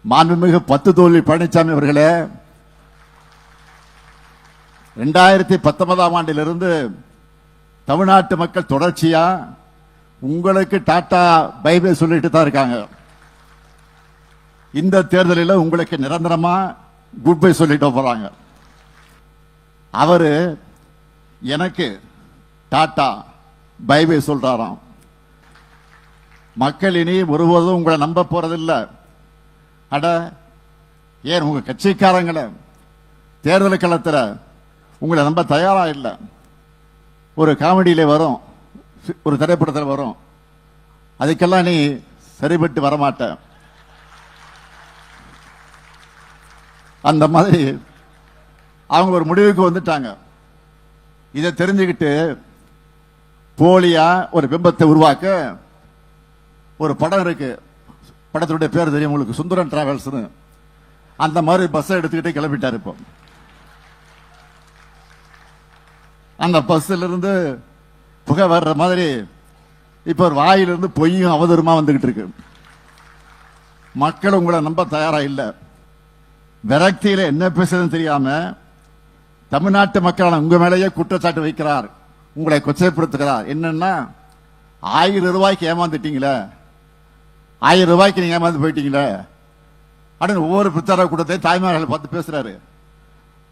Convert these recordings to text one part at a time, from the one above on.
மாண்புமிகு பத்துதோல்வி பழனிசாமி அவர்களே, 2019ஆம் ஆண்டிலிருந்து தமிழ்நாட்டு மக்கள் தொடர்ச்சியா உங்களுக்கு டாடா பை பை சொல்லிட்டு தான் இருக்காங்க. இந்த தேர்தலில் உங்களுக்கு நிரந்தரமா குட் பை சொல்லிட்டு போறாங்க. அவரு எனக்கு டாடா பை பை சொல்றாராம். மக்கள் இனி ஒருபோதும் உங்களை நம்ப போறதில்லை. அட ஏன் உங்க கட்சிக்காரங்களை தேர்தல் களத்தில் உங்களை நம்ப தயாரா இல்லை. ஒரு காமெடியில வரும், ஒரு திரைப்படத்தில் வரும், அதுக்கெல்லாம் நீ சரிபட்டு வரமாட்ட. அந்த மாதிரி அவங்க ஒரு முடிவுக்கு வந்துட்டாங்க. இதை தெரிஞ்சுக்கிட்டு போலியா ஒரு பிம்பத்தை உருவாக்க ஒரு படம் இருக்கு. படத்துடைய பேர் தெரியும் உங்களுக்கு, சுந்தரன் டிராவல்ஸ். அந்த மாதிரி பஸ்ஸை எடுத்துக்கிட்டு கிளம்பிட்டார். இப்போ அந்த பஸ்ல இருந்து புகை வர்ற மாதிரி இப்ப ஒரு வாயிலிருந்து பொய்யும் அவதூறுமா வந்துகிட்டு இருக்கு. மக்கள் உங்களை நம்ப தயாரா இல்லை. விரக்தியில என்ன பேசுறதுன்னு தெரியாம தமிழ்நாட்டு மக்களான உங்க மேலேயே குற்றச்சாட்டு வைக்கிறார், உங்களை கொச்சைப்படுத்துகிறார். என்னன்னா 1000 ரூபாய்க்கு ஏமாந்துட்டீங்களே, 1000 ரூபாய்க்கு நீங்க ஏமாந்து போயிட்டீங்களே அப்படின்னு ஒவ்வொரு பிரச்சார கூட்டத்தையும் தாய்மார்களை பார்த்து பேசுறாரு.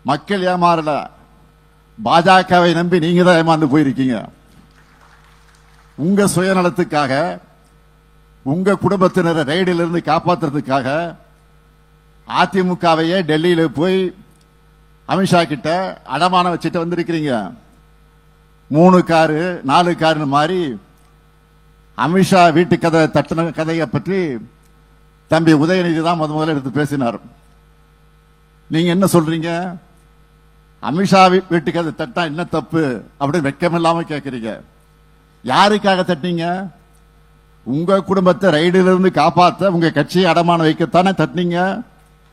மக்கள் ஏமாறல, பாஜகவை நம்பி நீங்க தான் ஏமாந்து போயிருக்கீங்க. உங்க சுயநலத்துக்காக, உங்க குடும்பத்தினரை ரைடில் இருந்து காப்பாற்றுறதுக்காக அதிமுகவையே டெல்லியில போய் அமித்ஷா கிட்ட அடமானம் வச்சுட்டு வந்திருக்கிறீங்க. 3 காரு 4 காருன்னு மாதிரி அமித்ஷா வீட்டு கதை தட்டின கதையை பற்றி தம்பி உதயநிதி தான் முதல்ல எடுத்து பேசினார். நீங்க என்ன சொல்றீங்க? அமித்ஷா வீட்டு கதை தட்டா என்ன தப்பு அப்படின்னு வெக்கமில்லாம கேட்கறீங்க. யாருக்காக தட்டினீங்க? உங்க குடும்பத்தை ரைடிலிருந்து காப்பாற்ற, உங்க கட்சியை அடமானம் வைக்கத்தானே தட்டினீங்க.